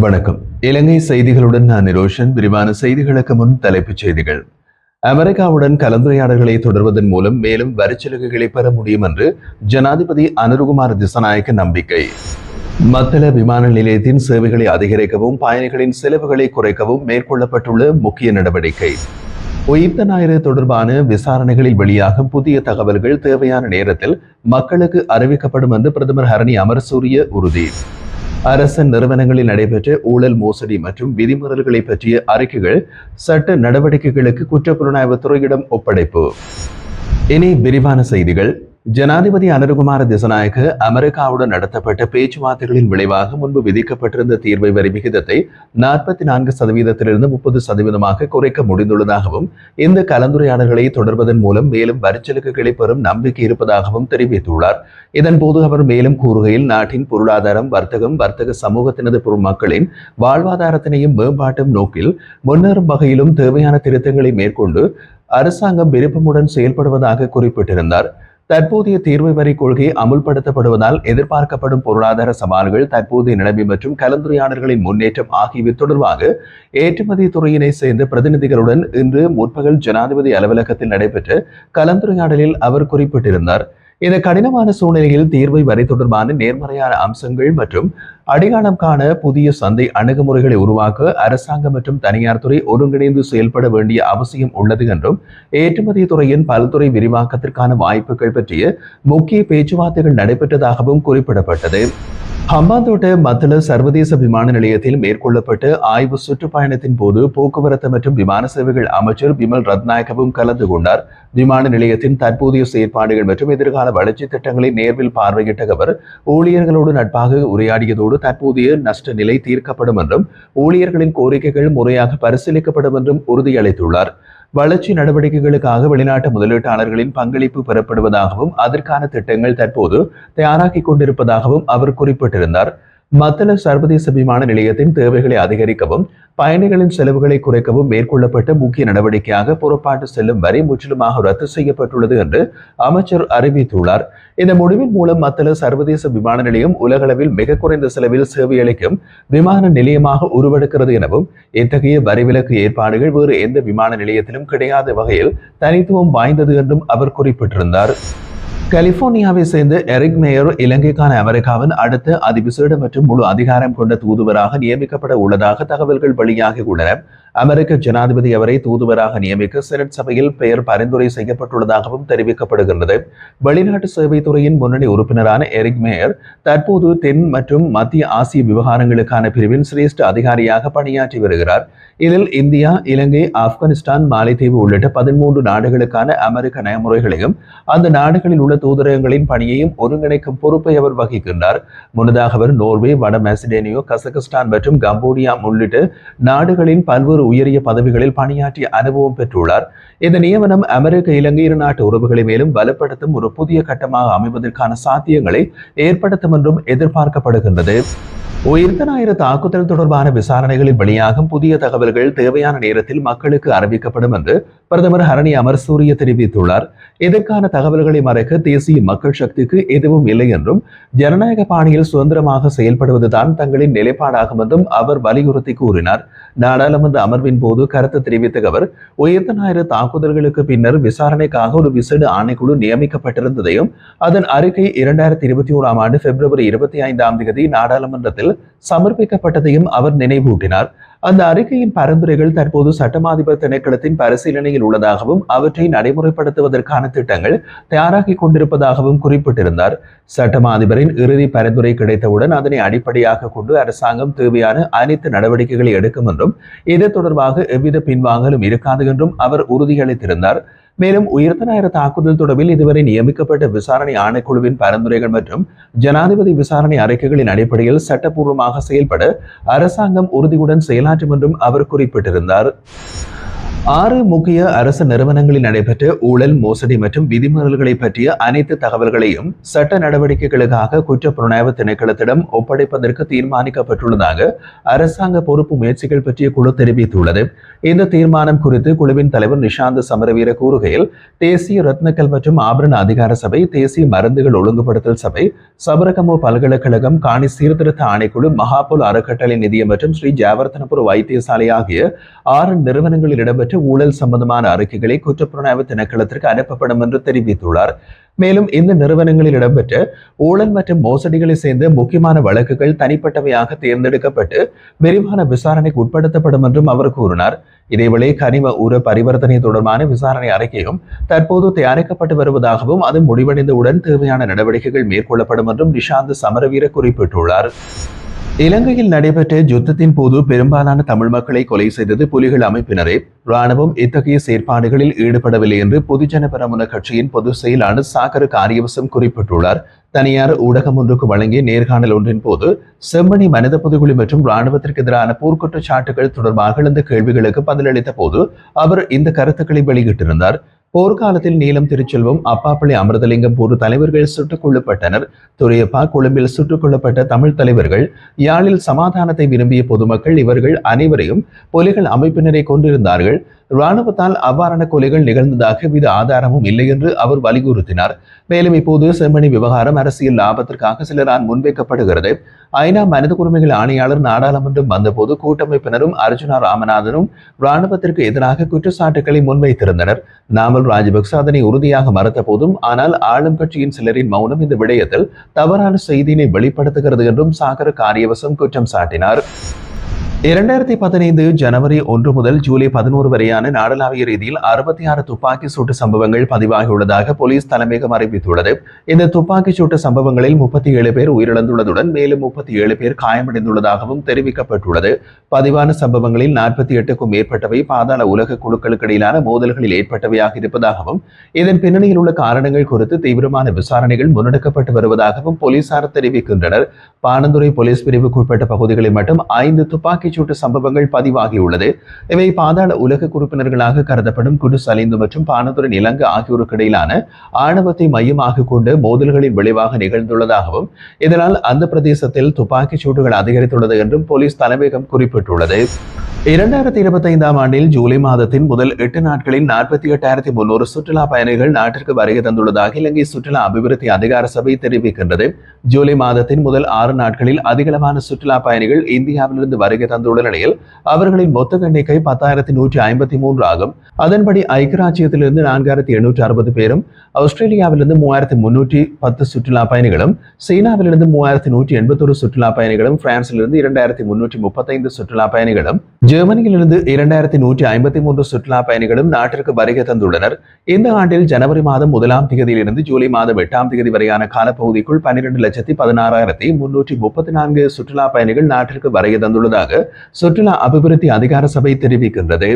வணக்கம். இலங்கை செய்திகளுடன் நான் நிரோஷன். விரிவான செய்திகளுக்கு முன் தலைப்புச் செய்திகள். அமெரிக்காவுடன் கலந்துரையாடல்களை தொடர்வதன் மூலம் மேலும் வரிச்சலுகைகளை பெற முடியும் என்று ஜனாதிபதி அனுருகுமார் திசாநாயக்க நம்பிக்கை. மத்தள விமான நிலையத்தின் சேவைகளை அதிகரிக்கவும் பயணிகளின் செலவுகளை குறைக்கவும் மேற்கொள்ளப்பட்டுள்ள முக்கிய நடவடிக்கை. உயிர்த்த ஞாயிறு தொடர்பான விசாரணைகளில் வெளியாகும் புதிய தகவல்கள் தேவையான நேரத்தில் மக்களுக்கு அறிவிக்கப்படும் என்று பிரதமர் ஹரணி அமரசூரிய உறுதி. அரசு நிறுவனங்களில் நடைபெற்ற ஊழல் மோசடி மற்றும் விதிமுறைகளை பற்றிய அறிக்கைகள் சட்ட நடவடிக்கைகளுக்கு குற்றப்புலனாய்வு துறையிடம் ஒப்படைப்பு. இனி விரிவான செய்திகள். ஜனாதிபதி அனுருகுமார திசாநாயக்க அமெரிக்காவுடன் நடத்தப்பட்ட பேச்சுவார்த்தைகளின் விளைவாக முன்பு விதிக்கப்பட்டிருந்த தீர்வை வரி விகிதத்தை 44% 30% குறைக்க முடிந்துள்ளதாகவும் இந்த கலந்துரையாடல்களை தொடர்வதன் மூலம் மேலும் வரிச்சலுகைகளை பெறும் நம்பிக்கை இருப்பதாகவும் தெரிவித்துள்ளார். இதன்போது அவர் மேலும் கூறுகையில், நாட்டின் பொருளாதாரம், வர்த்தக சமூகத்தினது மக்களின் வாழ்வாதாரத்தினையும் மேம்பாட்டும் நோக்கில் முன்னேறும் வகையிலும் தேவையான திருத்தங்களை மேற்கொண்டு அரசாங்கம் விருப்பமுடன் செயல்படுவதாக குறிப்பிட்டிருந்தார். தற்போதைய தீர்வு வரி கொள்கை அமுல்படுத்தப்படுவதால் எதிர்பார்க்கப்படும் பொருளாதார சவால்கள், தற்போதைய நிலைமை மற்றும் கலந்துரையாடல்களின் முன்னேற்றம் ஆகியவை தொடர்பாக ஏற்றுமதி துறையினை சேர்ந்த பிரதிநிதிகளுடன் இன்று முற்பகல் ஜனாதிபதி அலுவலகத்தில் நடைபெற்ற கலந்துரையாடலில் அவர் குறிப்பிட்டிருந்தார். இந்த கடினமான சூழ்நிலையில் தீர்வை வரி தொடர்பான நேர்மறையான அம்சங்கள் மற்றும் அடையாளம் காண புதிய சந்தை அணுகுமுறைகளை உருவாக்க அரசாங்கம் மற்றும் தனியார் துறை ஒருங்கிணைந்து செயல்பட வேண்டிய அவசியம் உள்ளது என்றும், ஏற்றுமதி துறையின் பல்துறை விரிவாக்கத்திற்கான வாய்ப்புகள் பற்றிய முக்கிய பேச்சுவார்த்தைகள் நடைபெற்றதாகவும் குறிப்பிடப்பட்டது. ஹம்பாந்தோட்ட மத்தள சர்வதேச விமான நிலையத்தில் மேற்கொள்ளப்பட்ட ஆய்வு சுற்றுப்பயணத்தின் போது போக்குவரத்து மற்றும் விமான சேவைகள் அமைச்சர் பிமல் ரத்நாயக்கவும் கலந்து கொண்டார். விமான நிலையத்தின் தற்போதைய செயற்பாடுகள் மற்றும் எதிர்கால வளர்ச்சி திட்டங்களை நேர்வில் பார்வையிட்ட அவர் ஊழியர்களோடு நட்பாக உரையாடியதோடு தற்போதைய நஷ்ட நிலை தீர்க்கப்படும் என்றும் ஊழியர்களின் கோரிக்கைகள் முறையாக பரிசீலிக்கப்படும் என்றும் உறுதியளித்துள்ளார். வளர்ச்சி நடவடிக்கைகளுக்காக வெளிநாட்டு முதலீட்டாளர்களின் பங்களிப்பு பெறப்படுவதாகவும் அதற்கான திட்டங்கள் தற்போது தயாராகிக் கொண்டிருப்பதாகவும் அவர் குறிப்பிட்டிருந்தார். மத்தள சர்வதேச விமான நிலையத்தின் தேவைகளை அதிகரிக்கவும் பயணிகளின் செலவுகளை குறைக்கவும் மேற்கொள்ளப்பட்ட முக்கிய நடவடிக்கையாக புறப்பாட்டு செல்லும் வரி முற்றிலுமாக ரத்து செய்யப்பட்டுள்ளது என்று அமைச்சர் அறிவித்துள்ளார். இந்த முடிவின் மூலம் மத்தள சர்வதேச விமான நிலையம் உலகளவில் மிக குறைந்த செலவில் சேவையளிக்கும் விமான நிலையமாக உருவெடுக்கிறது எனவும், இத்தகைய வரிவிலக்கு ஏற்பாடுகள் வேறு எந்த விமான நிலையத்திலும் கிடையாத வகையில் தனித்துவம் வாய்ந்தது என்றும் அவர் குறிப்பிட்டிருந்தார். கலிபோர்னியாவை சேர்ந்த எரிக் மேயர் இலங்கைக்கான அமெரிக்காவின் அடுத்த அதிவிசேட மற்றும் முழு அதிகாரம் கொண்ட தூதுவராக நியமிக்கப்பட உள்ளதாக தகவல்கள் வெளியாகி உள்ளன. அமெரிக்க ஜனாதிபதி அவரை தூதுவராக நியமிக்க செனட் சபையில் பெயர் பரிந்துரை செய்யப்பட்டுள்ளதாகவும் தெரிவிக்கப்படுகின்றது. வெளிநாட்டு சேவை துறையின் முன்னணி உறுப்பினரான எரிக் மேயர் தற்போது தென் மற்றும் மத்திய ஆசிய விவகாரங்களுக்கான பிரிவின் சிரேஷ்ட அதிகாரியாக பணியாற்றி வருகிறார். இதில் இந்தியா, இலங்கை, ஆப்கானிஸ்தான், மாலைத்தீவு உள்ளிட்ட 13 நாடுகளுக்கான அமெரிக்க நடைமுறைகளையும் அந்த நாடுகளில் உள்ள தூதரகங்களின் பணியையும் ஒருங்கிணைக்கும் பொறுப்பை அவர் வகிக்கின்றார். முன்னதாக அவர் நோர்வே, வட மெசடேனியோ, கசகஸ்தான் மற்றும் கம்போடியா உள்ளிட்ட நாடுகளின் பல்வேறு உயரிய பதவிகளில் பணியாற்றிய அனுபவம் பெற்றுள்ளார். இந்த நியமனம் அமெரிக்க இலங்கை இரு நாட்டு உறவுகளை மேலும் பலப்படுத்தும் ஒரு புதிய கட்டமாக அமைவதற்கான சாத்தியங்களை ஏற்படுத்தும் என்றும் எதிர்பார்க்கப்படுகின்றது. உயிர்த்த ஞாயிறு தாக்குதல் தொடர்பான விசாரணைகளில் வெளியாகும் புதிய தகவல்கள் தேவையான நேரத்தில் மக்களுக்கு அறிவிக்கப்படும் என்று பிரதமர் ஹரணி அமரசூரிய தெரிவித்துள்ளார். இதற்கான தகவல்களை மறைக்க தேசிய மக்கள் சக்திக்கு எதுவும் இல்லை என்றும், ஜனநாயக பாணியில் சுதந்திரமாக செயல்படுவதுதான் தங்களின் நிலைப்பாடாகும் என்றும் அவர் வலியுறுத்தி கூறினார். நாடாளுமன்ற அமர்வின் போது கருத்து தெரிவித்த அவர், உயிர்த்த ஞாயிறு தாக்குதல்களுக்கு பின்னர் விசாரணைக்காக ஒரு விசேட ஆணைக்குழு நியமிக்கப்பட்டிருந்ததையும், அதன் அறிக்கை 2021 ஆண்டு பிப்ரவரி 25 நாடாளுமன்றத்தில் சமர்ப்பிக்கப்பட்டதையும் அவர் நினைவூட்டினார். அந்த அறிக்கையின் பரிந்துரைகள் தற்போது சட்டமாதிபர் திணைக்களத்தின் பரிசீலனையில் உள்ளதாகவும், அவற்றை நடைமுறைப்படுத்துவதற்கான திட்டங்கள் தயாராகி கொண்டிருப்பதாகவும் குறிப்பிட்டிருந்தார். சட்டமாதிபரின் இறுதி பரிந்துரை கிடைத்தவுடன் அதனை அடிப்படையாக கொண்டு அரசாங்கம் தேவையான அனைத்து நடவடிக்கைகளை எடுக்கும் என்றும், இது தொடர்பாக எவ்வித பின்வாங்கலும் இருக்காது என்றும் அவர் உறுதியளித்திருந்தார். மேலும் உயிர்த்த ஞாயிறு தாக்குதல் தொடர்பில் இதுவரை நியமிக்கப்பட்ட விசாரணை ஆணைக்குழுவின் பரிந்துரைகள் மற்றும் ஜனாதிபதி விசாரணை அறிக்கைகளின் அடிப்படையில் சட்டப்பூர்வமாக செயல்பட அரசாங்கம் உறுதியுடன் செயலாற்றும் என்றும் அவர் குறிப்பிட்டிருந்தார். 6 முக்கிய அரசு நிறுவனங்களில் நடைபெற்ற ஊழல், மோசடி மற்றும் விதிமீறல்களை பற்றிய அனைத்து தகவல்களையும் சட்ட நடவடிக்கைகளுக்காக குற்றப்புலனாய்வு திணைக்களத்திடம் ஒப்படைப்பதற்கு தீர்மானிக்கப்பட்டுள்ளதாக அரசாங்க பொறுப்பு முயற்சிகள் பற்றிய குழு தெரிவித்துள்ளது. இந்த தீர்மானம் குறித்து குழுவின் தலைவர் நிஷாந்த் சமரவீர கூறுகையில், தேசிய ரத்னக்கல் மற்றும் ஆபரண அதிகார சபை, தேசிய மருந்துகள் ஒழுங்குபடுத்தல் சபை, சபரகமோ பல்கலைக்கழகம், காணி சீர்திருத்த ஆணைக்குழு, மகாபோல் அறக்கட்டளை நிதியம் மற்றும் ஸ்ரீ ஜெயவர்தனபுர வைத்தியசாலை ஆகிய 6 நிறுவனங்களில் இடம்பெற்ற ஊழல் சம்பந்தமான அறிக்கைகளை குற்றப்புலனாய்வு திணைக்களத்திற்கு அனுப்பப்படும் என்று தெரிவித்துள்ளார். மேலும் இந்த நிறுவனங்களில் இடம்பெற்ற ஊழல் மற்றும் மோசடிகளை சேர்ந்த முக்கியமான வழக்குகள் தனிப்பட்டவையாக தேர்ந்தெடுக்கப்பட்டு விரிவான விசாரணைக்கு உட்படுத்தப்படும் என்றும் அவர் கூறினார். இதேவேளை கனிம உர பரிவர்த்தனை தொடர்பான விசாரணை அறிக்கையும் தற்போது தயாரிக்கப்பட்டு வருவதாகவும் அது முடிவடைந்தவுடன் தேவையான நடவடிக்கைகள் மேற்கொள்ளப்படும் என்றும் நிஷாந்த் சமரவீர குறிப்பிட்டுள்ளார். இலங்கையில் நடைபெற்ற யுத்தத்தின் போது பெரும்பாலான தமிழ் மக்களை கொலை செய்தது புலிகள் அமைப்பினரே. ராணுவம் இத்தகைய செயற்பாடுகளில் ஈடுபடவில்லை என்று பொதுஜன பெரமுன கட்சியின் பொதுச் செயலாளர் சாகர காரியவசம் குறிப்பிட்டுள்ளார். தனியார் ஊடகம் ஒன்றுக்கு வழங்கிய நேர்காணல் ஒன்றின் போது செம்மணி மனித புதுகுழி மற்றும் ராணுவத்திற்கு எதிரான போர்க்குற்றச்சாட்டுகள் தொடர்பாக எழுந்த கேள்விகளுக்கு பதிலளித்த போது அவர் இந்த கருத்துக்களை வெளியிட்டிருந்தார். போர்க்காலத்தில் நீலம் திருச்செல்வம், அப்பாப்பள்ளி அமிர்தலிங்கம் போன்ற தலைவர்கள் சுட்டுக் கொல்லப்பட்டனர். துரையப்பா கொழும்பில் சுட்டுக் கொல்லப்பட்ட தமிழ் தலைவர்கள், யாழில் சமாதானத்தை விரும்பிய பொதுமக்கள், இவர்கள் அனைவரையும் புலிகள் அமைப்பினரை கொண்டிருந்தார்கள். இராணுவத்தால் அவ்வாறான கொலைகள் நிகழ்ந்ததாக எவ்வித ஆதாரமும் இல்லை என்று அவர் வலியுறுத்தினார். மேலும் இப்போது செம்மணி விவகாரம் அரசியல் லாபத்திற்காக சிலரால் முன்வைக்கப்படுகிறது. ஐநா மனித உரிமைகள் ஆணையாளர் நாடாளுமன்றம் வந்தபோது கூட்டமைப்பினரும் அர்ஜுனா ராமநாதனும் இராணுவத்திற்கு எதிராக குற்றச்சாட்டுகளை முன்வைத்திருந்தனர். நாமல் ராஜபக்ச அதனை உறுதியாக மறுத்த போதும், ஆனால் ஆளும் கட்சியின் சிலரின் மௌனம் இந்த விடயத்தில் தவறான செய்தியினை வெளிப்படுத்துகிறது என்றும் சாகர காரியவசம் குற்றம் சாட்டினார். 2015 ஜனவரி 1 முதல் ஜூலை 11 வரையான நாடளாவிய ரீதியில் 66 துப்பாக்கி சூட்டு சம்பவங்கள் பதிவாகியுள்ளதாக போலீஸ் தலைமையகம் அறிவித்துள்ளது. இந்த துப்பாக்கி சூட்டு சம்பவங்களில் 37 பேர் உயிரிழந்துள்ளதுடன் மேலும் 37 பேர் காயமடைந்துள்ளதாகவும் தெரிவிக்கப்பட்டுள்ளது. பதிவான சம்பவங்களில் 48க்கும் மேற்பட்டவை பாதாள உலக குழுக்களுக்கு இடையிலான மோதல்களில் ஏற்பட்டவையாக இருப்பதாகவும் இதன் பின்னணியில் உள்ள காரணங்கள் குறித்து தீவிரமான விசாரணைகள் முன்னெடுக்கப்பட்டு வருவதாகவும் போலீசார் தெரிவிக்கின்றனர். பாணந்துறை போலீஸ் பிரிவுக்குட்பட்ட பகுதிகளில் மட்டும் 5 துப்பாக்கி சூட்டு சம்பவங்கள் பதிவாகியுள்ளது. இவை பாதாள உலக உறுப்பினர்களாக கருதப்படும் குடுஸ் அலிந்து மற்றும் பானதுரை இலங்கை ஆகியோருக்கு இடையிலான ஆணவத்தை மையமாக கொண்டு மோதல்களின் விளைவாக நிகழ்ந்துள்ளதாகவும் இதனால் அந்த பிரதேசத்தில் துப்பாக்கிச் சூட்டுகள் அதிகரித்துள்ளது என்றும் போலீஸ் தலைமையகம் குறிப்பிட்டுள்ளது. 2025 ஆண்டில் ஜூலை மாதத்தின் முதல் 8 நாட்களில் 48,300 சுற்றுலா பயணிகள் நாட்டிற்கு வருகை தந்துள்ளதாக இலங்கை சுற்றுலா அபிவிருத்தி அதிகார சபை தெரிவிக்கின்றது. ஜூலை மாதத்தின் முதல் 6 நாட்களில் அதிகளவான சுற்றுலா பயணிகள் இந்தியாவிலிருந்து வருகை தந்துள்ள நிலையில் அவர்களின் மொத்த எண்ணிக்கை 10,153 ஆகும். அதன்படி ஐக்கியராஜ்யத்திலிருந்து 4,860 பேரும், ஆஸ்திரேலியாவிலிருந்து 3,310 சுற்றுலா பயணிகளும், சீனாவிலிருந்து 3,181 சுற்றுலா பயணிகளும், பிரான்சிலிருந்து 2,335 சுற்றுலா பயணிகளும், ஜெர்மனியிலிருந்து 2,153 சுற்றுலா பயணிகளும் நாட்டிற்கு வருகை தந்துள்ளனர். இந்த ஆண்டில் ஜனவரி மாதம் 1ஆம் தேதியிலிருந்து ஜூலை மாதம் 8ஆம் தேதி வரையான காலப்பகுதிக்குள் 12,16,334 சுற்றுலா பயணிகள் நாட்டிற்கு வருகை தந்துள்ளதாக சுற்றுலா அபிவிருத்தி அதிகார சபை தெரிவிக்கின்றது.